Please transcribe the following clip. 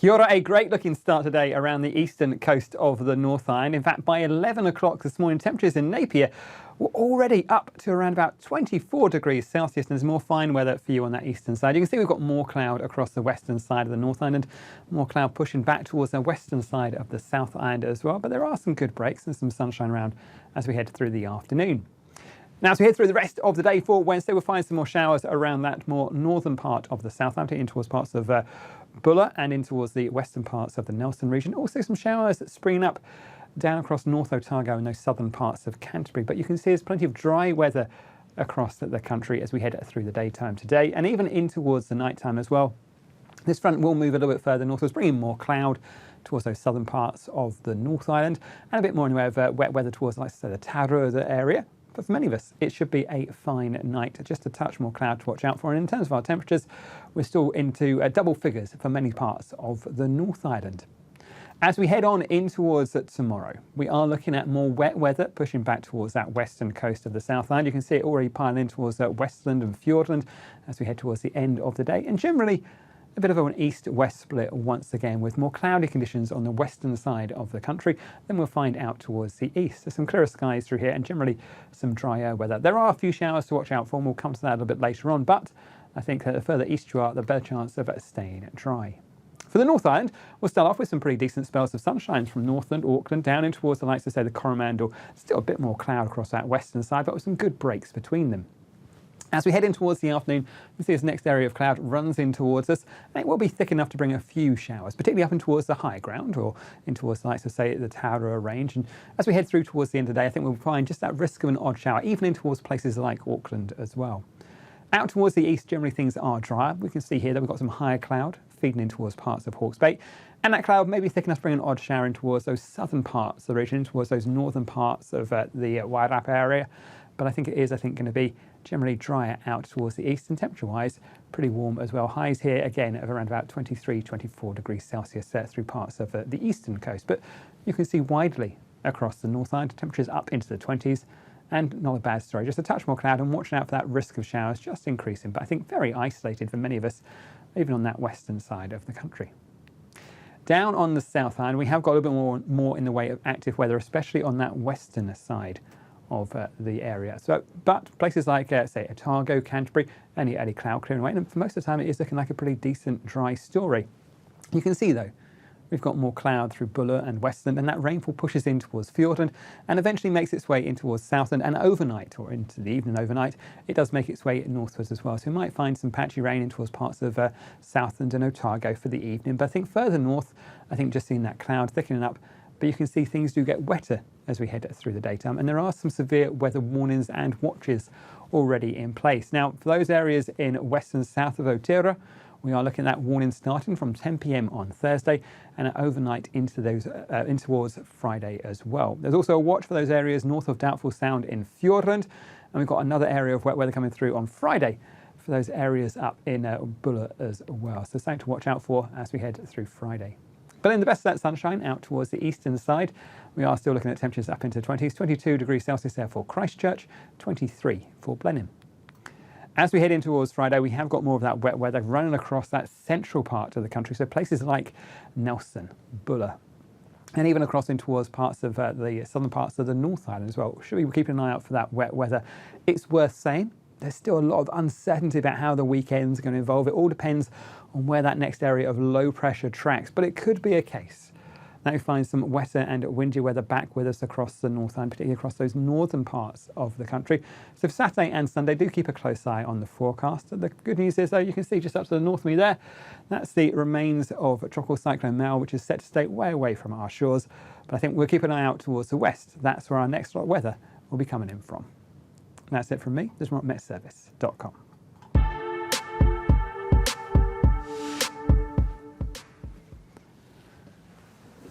Kia ora, a great looking start today around the eastern coast of the North Island. In fact, by 11 o'clock this morning, temperatures in Napier were already up to around about 24 degrees Celsius, and there's more fine weather for you on that eastern side. You can see we've got more cloud across the western side of the North Island, more cloud pushing back towards the western side of the South Island as well, but there are some good breaks and some sunshine around as we head through the afternoon. Now, as we head through the rest of the day for Wednesday, we'll find some more showers around that more northern part of the South Island, in towards parts of Buller and in towards the western parts of the Nelson region. Also some showers springing up down across North Otago and those southern parts of Canterbury. But you can see there's plenty of dry weather across the country as we head through the daytime today, and even in towards the nighttime as well. This front will move a little bit further northwards, bringing more cloud towards those southern parts of the North Island, and a bit more in the way of wet weather towards, like I say, the Tauranga area. But for many of us, it should be a fine night, just a touch more cloud to watch out for. And in terms of our temperatures, we're still into double figures for many parts of the North Island. As we head on in towards tomorrow, we are looking at more wet weather pushing back towards that western coast of the South Island. You can see it already piling in towards Westland and Fiordland as we head towards the end of the day. And generally, a bit of an east-west split once again, with more cloudy conditions on the western side of the country. Then we'll find out towards the east. There's some clearer skies through here and generally some drier weather. There are a few showers to watch out for, and we'll come to that a little bit later on, but I think the further east you are, the better chance of staying dry. For the North Island, we'll start off with some pretty decent spells of sunshine from Northland, Auckland, down in towards the likes of, say, the Coromandel. Still a bit more cloud across that western side, but with some good breaks between them. As we head in towards the afternoon, you can see this next area of cloud runs in towards us, and it will be thick enough to bring a few showers, particularly up in towards the high ground or in towards the likes of, say, the Tauranga range. And as we head through towards the end of the day, I think we'll find just that risk of an odd shower, even in towards places like Auckland as well. Out towards the east, generally things are drier. We can see here that we've got some higher cloud feeding in towards parts of Hawke's Bay, and that cloud may be thick enough to bring an odd shower in towards those southern parts of the region, towards those northern parts of the Wairarapa area. But I think it is, going to be generally drier out towards the east, and temperature-wise, pretty warm as well. Highs here, again, of around about 23, 24 degrees Celsius through parts of the eastern coast. But you can see widely across the North Island, temperatures up into the 20s, and not a bad story. Just a touch more cloud and watching out for that risk of showers just increasing, but I think very isolated for many of us, even on that western side of the country. Down on the South Island, we have got a little bit more in the way of active weather, especially on that western side of the area. But places like, say, Otago, Canterbury, any cloud clearing away, and for most of the time it is looking like a pretty decent dry story. You can see, though, we've got more cloud through Buller and Westland, and that rainfall pushes in towards Fiordland and eventually makes its way in towards Southland, and overnight, or into the evening overnight, it does make its way northwards as well. So we might find some patchy rain in towards parts of Southland and Otago for the evening. But I think further north, just seeing that cloud thickening up, but you can see things do get wetter as we head through the daytime, and there are some severe weather warnings and watches already in place. Now, for those areas in west and south of Aotearoa, we are looking at warnings starting from 10 p.m. on Thursday and overnight into those in towards Friday as well. There's also a watch for those areas north of Doubtful Sound in Fiordland, and we've got another area of wet weather coming through on Friday for those areas up in Buller as well. So something to watch out for as we head through Friday. But in the best of that sunshine out towards the eastern side, we are still looking at temperatures up into the 20s, 22 degrees Celsius there for Christchurch, 23 for Blenheim. As we head in towards Friday, we have got more of that wet weather running across that central part of the country. So places like Nelson, Buller, and even across in towards parts of the southern parts of the North Island as well. Should we keep an eye out for that wet weather? It's worth saying there's still a lot of uncertainty about how the weekend's going to evolve. It all depends on where that next area of low pressure tracks, but it could be a case that we find some wetter and windy weather back with us across the North Island, particularly across those northern parts of the country. So for Saturday and Sunday, do keep a close eye on the forecast. The good news is, though, you can see just up to the north of me there, that's the remains of Tropical Cyclone Mal, which is set to stay way away from our shores. But I think we'll keep an eye out towards the west. That's where our next lot of weather will be coming in from. And that's it from me. There's more at metservice.com.